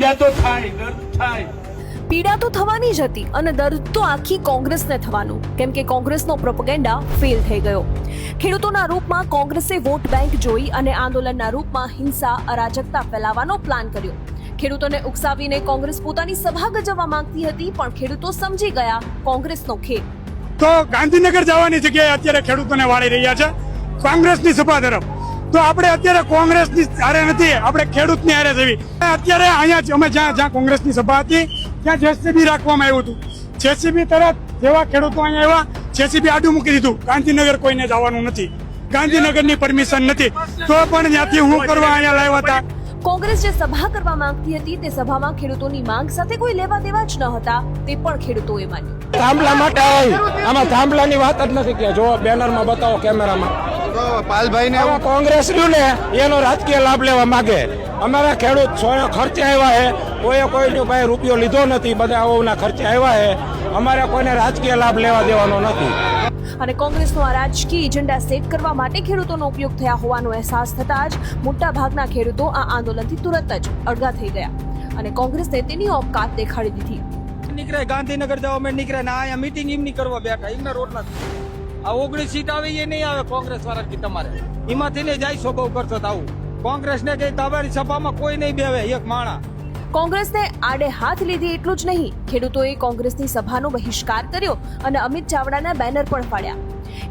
પીડા તો થાય, દર્દ થાય. પીડા તો થવાની જ હતી અને દર્દ તો આખી કોંગ્રેસને થવાનું, કેમ કે કોંગ્રેસનો પ્રોપેગેન્ડા ફેલ થઈ ગયો. ખેડૂતોના રૂપમાં કોંગ્રેસે વોટ બેંક જોઈ અને આંદોલનના રૂપમાં હિંસા અરાજકતા ફેલાવવાનો પ્લાન કર્યો. ખેડૂતોને ઉકસાવીને કોંગ્રેસ પોતાની સભા ગજવવા માંગતી હતી, પણ ખેડૂતો સમજી ગયા કોંગ્રેસનો ખેલ. તો ગાંધીનગર જવાની જગ્યાએ અત્યારે ખેડૂતોને વાળી રહ્યા છે કોંગ્રેસની સભા તરફ. તો આપણે અત્યારે કોંગ્રેસની હારે નથી, આપણે ખેડૂતની હારે જવી. અત્યારે અહીંયા અમે જ્યાં કોંગ્રેસની સભા હતી ત્યાં જેસીબી રાખવામાં આવ્યું હતું. જેસીબી તરફ જેવા ખેડૂતો અહીંયા આવ્યા, જેસીબી આડું મૂકી દીધું. ગાંધીનગર કોઈને જવાનું નથી, ગાંધીનગરની પરમિશન નથી, તો પણ ત્યાંથી હું કરવા અહીંયા લાવ્યા હતા. કોંગ્રેસ જે સભા કરવા માંગતી હતી તે સભામાં ખેડૂતોની માંગ સાથે કોઈ લેવા દેવા જ ન હતા, તે પણ ખેડૂતોએ માન્યું. થાંભલા માટે આમાં થાંભલાની વાત જ નથી કે જો બેનરમાં બતાવો કેમેરામાં પાલભાઈને કોંગ્રેસ રહ્યું ને એનો રાજકીય લાભ લેવા માંગે. અમારા ખેડૂત ખર્ચે આવ્યા છે, કોઈએ કોઈની પાસે રૂપિયો લીધો નથી, બધા આwoના ખર્ચે આવ્યા છે. અમારે કોઈને રાજકીય લાભ લેવા દેવાનો નથી. અને કોંગ્રેસનો આ રાજકીય એજન્ડા સેટ કરવા માટે ખેડૂતોનો ઉપયોગ થયા હોવાનો અહેસાસ થતા જ મોટા ભાગના ખેડૂતો આ આંદોલનથી તુરંત જ અળગા થઈ ગયા અને કોંગ્રેસને તેની ઓકાત દેખાડી દીધી. નીકળે ગાંધીનગર જવા મેં નીકળે ને અહીંયા મીટિંગ એમની કરવા બેઠા, એમને રોડ નથી. આ 19 સીટ આવે એ નહીં આવે કોંગ્રેસ વાળા કે તમારે એમાંથી ને જાય સ્વભાવ કરશો તો આવું. કોંગ્રેસ ને કઈ તમારી સભામાં કોઈ નહીં બેવે એક માણા. કોંગ્રેસને આડે હાથ લીધી એટલું જ નહીં, ખેડૂતોએ કોંગ્રેસની સભાનો બહિષ્કાર કર્યો અને અમિત ચાવડાના બેનર પણ ફાડ્યા.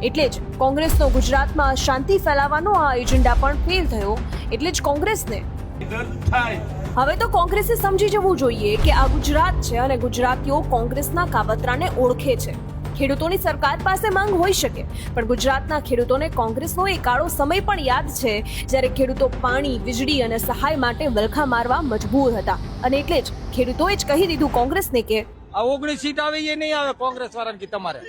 એટલે જ કોંગ્રેસનો ગુજરાતમાં શાંતિ ફેલાવવાનો આ એજન્ડા પણ ફેલ થયો. એટલે જ કોંગ્રેસને દર્દ થાય. હવે તો કોંગ્રેસે સમજી જવું જોઈએ કે આ ગુજરાત છે અને ગુજરાતીઓ કોંગ્રેસના કાવતરાને ઓળખે છે. ખેડૂતોની સરકાર પાસે માંગ હોઈ શકે, પણ ગુજરાતના ખેડૂતોને કોંગ્રેસનો એ કાળો સમય પણ યાદ છે જ્યારે ખેડૂતો પાણી, વીજળી અને સહાય માટે વલખા મારવા મજબૂર હતા. અને એટલે જ ખેડૂતોએ જ કહી દીધું કોંગ્રેસને કે આ 19 સીટ આવે એ નહીં આવે કોંગ્રેસ વાળા કે તમારે